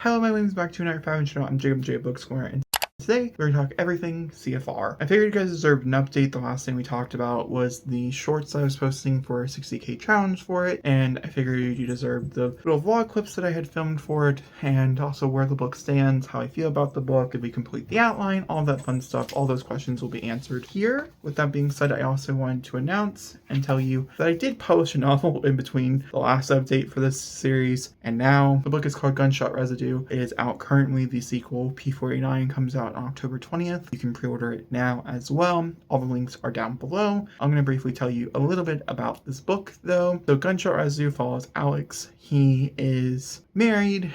Hello, my name is back to another Five channel. I'm Jacob J Book Square, and today we're gonna talk everything CFR. I figured you guys deserved an update. The last thing we talked about was the shorts I was posting for a 60k challenge for it, and I figured you deserved the little vlog clips that I had filmed for it, and also where the book stands, how I feel about the book, did we complete the outline, all that fun stuff. All those questions will be answered here. With that being said, I also wanted to announce and tell you that I did publish a novel in between the last update for this series and now. The book is called Gunshot Residue. It is out currently. The sequel, P49, comes out on October 20th. You can pre-order it now as well. All the links are down below. I'm going to briefly tell you a little bit about this book though. So Gunshot Residue follows Alex. He is married,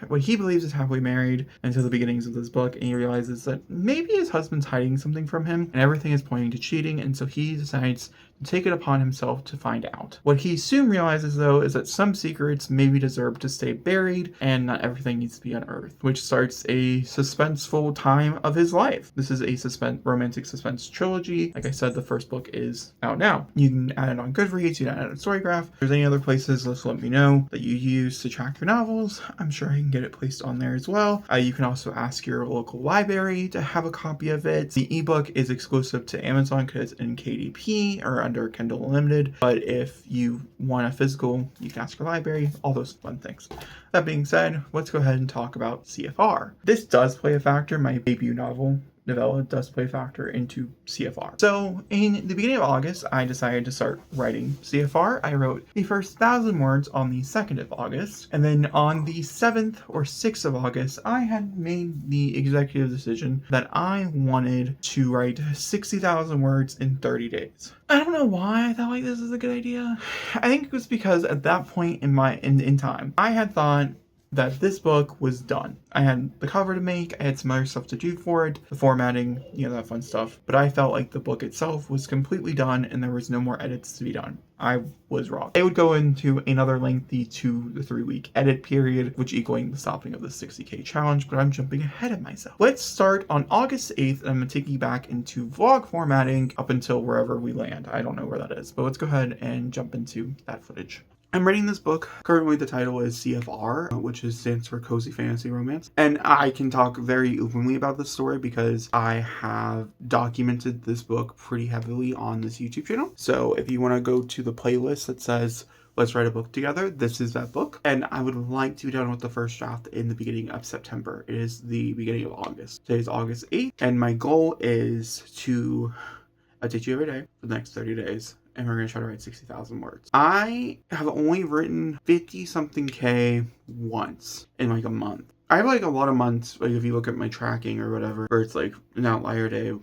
what he believes is happily married until the beginnings of this book, and he realizes that maybe his husband's hiding something from him and everything is pointing to cheating, and so he decides to take it upon himself to find out. What he soon realizes though is that some secrets maybe deserve to stay buried and not everything needs to be unearthed, which starts a suspenseful time of his life. This is a romantic suspense trilogy. Like I said, the first book is out now. You can add it on Goodreads, you can add it on Storygraph. If there's any other places, just let me know that you use to track your novels. I'm sure I can get it placed on there as well. You can also ask your local library to have a copy of it. The ebook is exclusive to Amazon because it's in KDP or under Kindle Unlimited, but if you want a physical, you can ask your library, all those fun things. That being said, let's go ahead and talk about CFR. This does play a factor. My debut novella does play a factor into CFR. So in the beginning of August, I decided to start writing CFR. I wrote the first 1,000 words on the 2nd of August, and then on the 7th or 6th of August, I had made the executive decision that I wanted to write 60,000 words in 30 days. I don't know why I thought like this is a good idea. I think it was because at that point in time, I had thought that this book was done. I had the cover to make, I had some other stuff to do for it, the formatting, that fun stuff, but I felt like the book itself was completely done and there was no more edits to be done. I was wrong. It would go into another lengthy 2 to 3 week edit period, which equaling the stopping of the 60k challenge, but I'm jumping ahead of myself. Let's start on August 8th, and I'm going to take you back into vlog formatting up until wherever we land. I don't know where that is, but let's go ahead and jump into that footage. I'm writing this book. Currently the title is CFR, which stands for Cozy Fantasy Romance. And I can talk very openly about this story because I have documented this book pretty heavily on this YouTube channel. So if you want to go to the playlist that says Let's Write a Book Together, this is that book. And I would like to be done with the first draft in the beginning of September. It is the beginning of August. Today is August 8th. And my goal is to update you every day for the next 30 days. And we're going to try to write 60,000 words. I have only written 50 something K once in like a month. I have like a lot of months, like if you look at my tracking or whatever, where it's like an outlier day,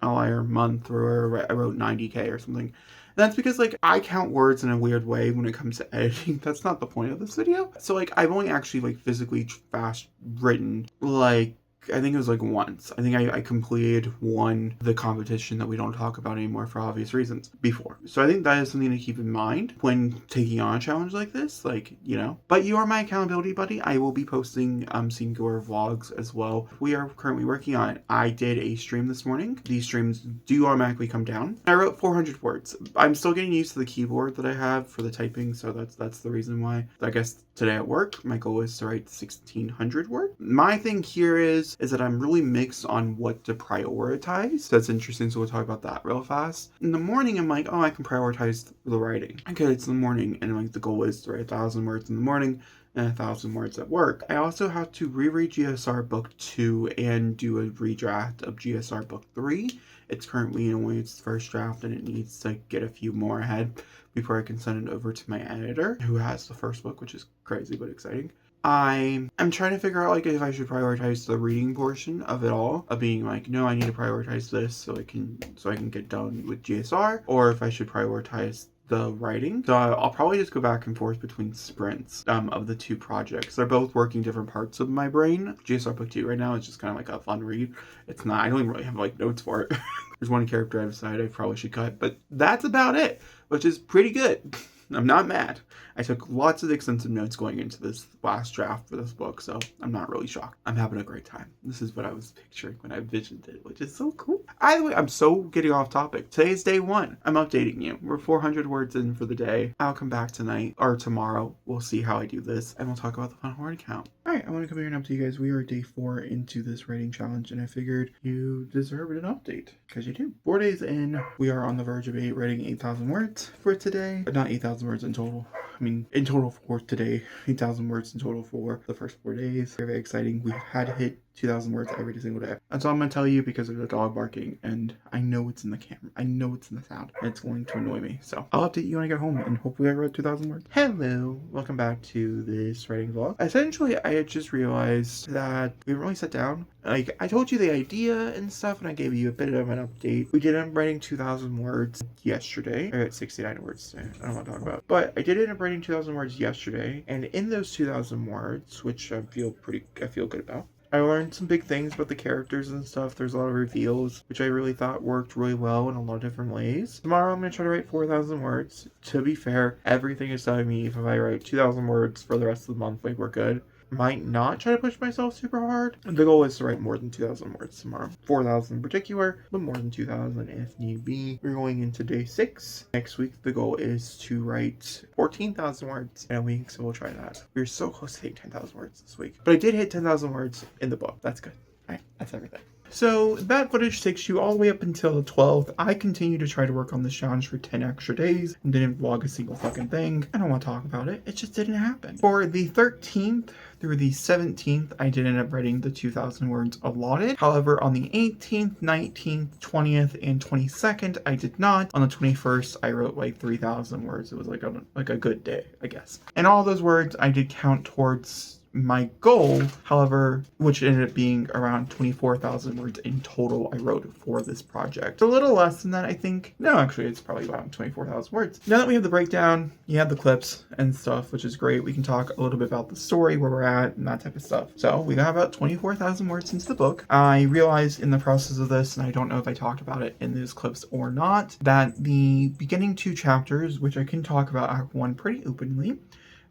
outlier month, or I wrote 90K or something. And that's because like I count words in a weird way when it comes to editing. That's not the point of this video. So like I've only actually like physically fast written like I think it was like once. I think I completed the competition that we don't talk about anymore for obvious reasons before. So I think that is something to keep in mind when taking on a challenge like this, But you are my accountability buddy. I will be posting singular vlogs as well. We are currently working on it. I did a stream this morning. These streams do automatically come down. I wrote 400 words. I'm still getting used to the keyboard that I have for the typing, so that's the reason why. I guess today at work, my goal is to write 1,600 words. My thing here is that I'm really mixed on what to prioritize. That's interesting, so we'll talk about that real fast. In the morning, I'm like, oh, I can prioritize the writing. Okay, it's the morning, and like the goal is to write 1,000 words in the morning and 1,000 words at work. I also have to reread GSR Book 2 and do a redraft of GSR Book 3. It's currently in only its first draft, and it needs to get a few more ahead before I can send it over to my editor, who has the first book, which is crazy but exciting. I'm trying to figure out like if I should prioritize the reading portion of it all, of being like, no, I need to prioritize this so I can get done with GSR, or if I should prioritize the writing. So I'll probably just go back and forth between sprints of the two projects. They're both working different parts of my brain. GSR Book 2 right now is just kind of like a fun read. It's not, I don't even really have like notes for it. There's one character I decided I probably should cut, but that's about it, which is pretty good. I'm not mad. I took lots of extensive notes going into this last draft for this book, so I'm not really shocked. I'm having a great time. This is what I was picturing when I visioned it, which is so cool. Either way, I'm so getting off topic. Today is day 1. I'm updating you. We're 400 words in for the day. I'll come back tonight or tomorrow. We'll see how I do this, and we'll talk about the final word count. Alright, I want to come here and update you guys. We are day 4 into this writing challenge, and I figured you deserved an update, because you do. 4 days in, we are on the verge of writing 8,000 words for today. But not 8,000 words in total. I mean, in total for today, 8,000 words in total for the first 4 days. Very, very exciting. We had hit 2,000 words every single day. That's all I'm going to tell you because of the dog barking, and I know it's in the camera. I know it's in the sound, and it's going to annoy me. So I'll update you when I get home, and hopefully I wrote 2,000 words. Hello, welcome back to this writing vlog. Essentially, I had just realized that we really sat down. Like, I told you the idea and stuff, and I gave you a bit of an update. We did end up writing 2,000 words yesterday. Or 69 words today. I don't know what to talk about. But I did end up writing 2,000 words yesterday, and in those 2,000 words, which I feel good about, I learned some big things about the characters and stuff. There's a lot of reveals, which I really thought worked really well in a lot of different ways. Tomorrow I'm going to try to write 4,000 words. To be fair, everything is telling me if I write 2,000 words for the rest of the month, like, we're good. Might not try to push myself super hard. The goal is to write more than 2,000 words tomorrow. 4,000 in particular, but more than 2,000 if need be. We're going into day 6. Next week, the goal is to write 14,000 words in a week, so we'll try that. We were so close to hitting 10,000 words this week. But I did hit 10,000 words in the book. That's good. All right, that's everything. So that footage takes you all the way up until the 12th. I continue to try to work on this challenge for 10 extra days and didn't vlog a single fucking thing. I don't want to talk about it. It just didn't happen. For the 13th through the 17th, I did end up writing the 2,000 words allotted. However, on the 18th, 19th, 20th, and 22nd, I did not. On the 21st, I wrote like 3,000 words. It was like a good day, I guess. And all those words I did count towards my goal, however, which ended up being around 24,000 words in total I wrote for this project. A little less than that, I think. No, actually, it's probably about 24,000 words. Now that we have the breakdown, you have the clips and stuff, which is great. We can talk a little bit about the story, where we're at, and that type of stuff. So we got about 24,000 words into the book. I realized in the process of this, and I don't know if I talked about it in those clips or not, that the beginning 2 chapters, which I can talk about Act 1 pretty openly,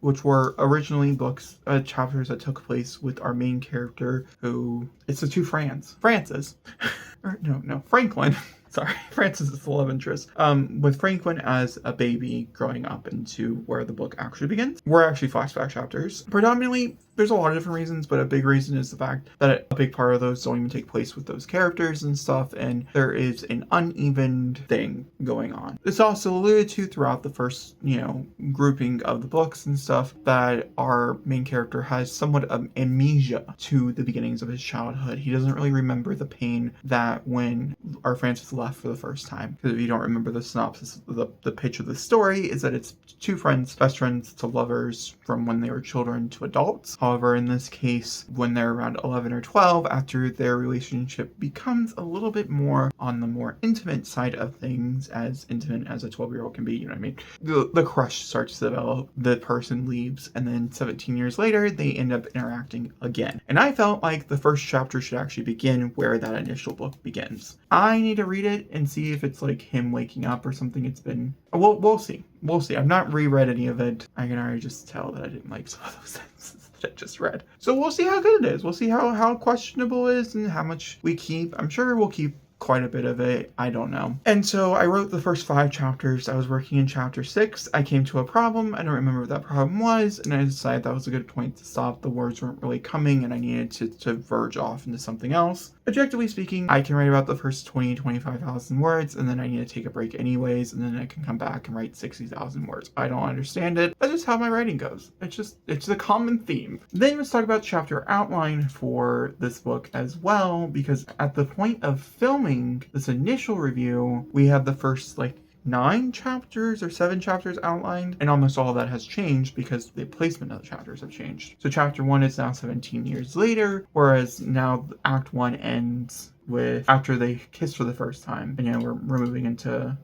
which were originally chapters that took place with our main character, who, it's the 2 Francis. Franklin. Sorry, Francis is the love interest. With Franklin as a baby growing up into where the book actually begins. We're actually flashback chapters. Predominantly, there's a lot of different reasons, but a big reason is the fact that a big part of those don't even take place with those characters and stuff, and there is an uneven thing going on. It's also alluded to throughout the first, grouping of the books and stuff, that our main character has somewhat of amnesia to the beginnings of his childhood. He doesn't really remember the pain that when our Francis left for the first time. Because if you don't remember the synopsis, the pitch of the story is that it's 2 friends, best friends to lovers from when they were children to adults. However, in this case, when they're around 11 or 12, after their relationship becomes a little bit more on the more intimate side of things, as intimate as a 12-year-old can be, you know what I mean? The crush starts to develop, the person leaves, and then 17 years later, they end up interacting again. And I felt like the first chapter should actually begin where that initial book begins. I need to read it and see if it's like him waking up or something. It's been, we'll see. I've not reread any of it. I can already just tell that I didn't like some of those sentences that I just read. So we'll see how good it is. We'll see how questionable it is and how much we keep. I'm sure we'll keep quite a bit of it. I don't know. And so I wrote the first 5 chapters. I was working in chapter 6. I came to a problem. I don't remember what that problem was, and I decided that was a good point to stop. The words weren't really coming, and I needed to verge off into something else. Objectively speaking, I can write about the first 25,000 words, and then I need to take a break anyways, and then I can come back and write 60,000 words. I don't understand it. That's just how my writing goes. It's the common theme. Then let's talk about chapter outline for this book as well, because at the point of filming this initial review, we had the first 9 chapters or 7 chapters outlined, and almost all of that has changed because the placement of the chapters have changed. So chapter 1 is now 17 years later, whereas now Act 1 ends with after they kiss for the first time, and we're moving into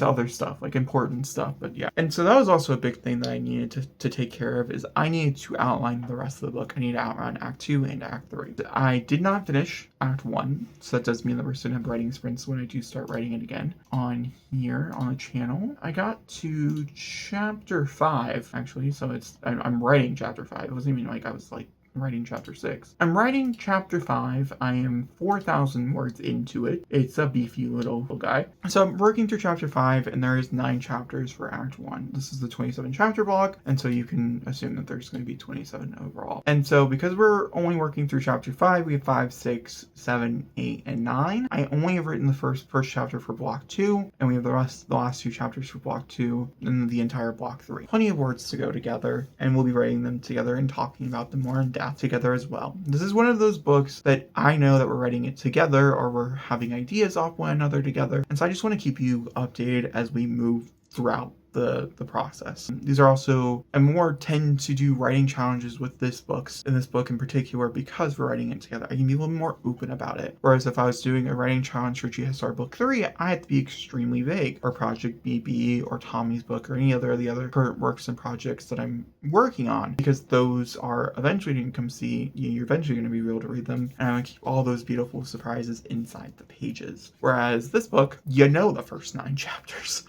other stuff, like important stuff, but yeah. And so that was also a big thing that I needed to take care of, is I needed to outline the rest of the book. I need to outline Act 2 and Act 3. I did not finish Act 1, so that does mean that we're still have writing sprints when I do start writing it again on here on the channel. I got to chapter 5, actually, so I'm writing chapter 5. It wasn't even like I was writing chapter 6. I'm writing chapter 5. I am 4,000 words into it. It's a beefy little guy. So I'm working through chapter 5, and there is 9 chapters for Act 1. This is the 27 chapter block, and so you can assume that there's going to be 27 overall. And so because we're only working through chapter 5, we have 5, 6, 7, 8, and 9. I only have written the first chapter for block 2, and we have the last 2 chapters for block 2, and the entire block 3. Plenty of words to go together, and we'll be writing them together and talking about them more in depth together as well. This is one of those books that I know that we're writing it together, or we're having ideas off one another together, and so I just want to keep you updated as we move throughout the process. These are also, I more tend to do writing challenges with this book in particular, because we're writing it together. I can be a little more open about it. Whereas if I was doing a writing challenge for GSR book 3, I had to be extremely vague, or Project BB, or Tommy's book, or any other of the other current works and projects that I'm working on, because those are eventually going to come see, you're eventually going to be able to read them, and I want to keep all those beautiful surprises inside the pages. Whereas this book, you know the first 9 chapters.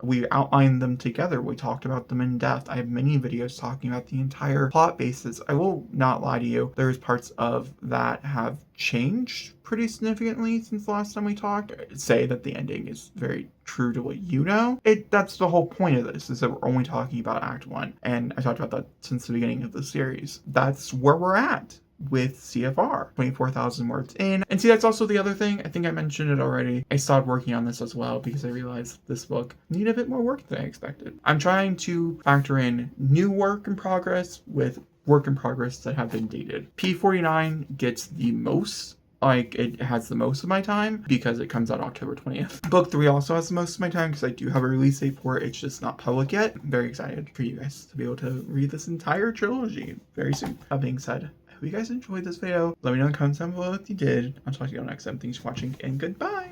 We outlined them together. We talked about them in depth. I have many videos talking about the entire plot basis. I will not lie to you. There's parts of that have changed pretty significantly since the last time we talked. I'd say that the ending is very true to what you know. That's the whole point of this, is that we're only talking about Act 1. And I talked about that since the beginning of the series. That's where we're at with CFR, 24,000 words in. And see, that's also the other thing. I think I mentioned it already. I started working on this as well because I realized this book needed a bit more work than I expected. I'm trying to factor in new work in progress with work in progress that have been dated. P49 gets the most, it has the most of my time because it comes out October 20th. Book 3 also has the most of my time because I do have a release date for it. It's just not public yet. I'm very excited for you guys to be able to read this entire trilogy very soon. That being said, I hope you guys enjoyed this video. Let me know in the comments down below if you did. I'll talk to you all next time. Thanks for watching, and goodbye!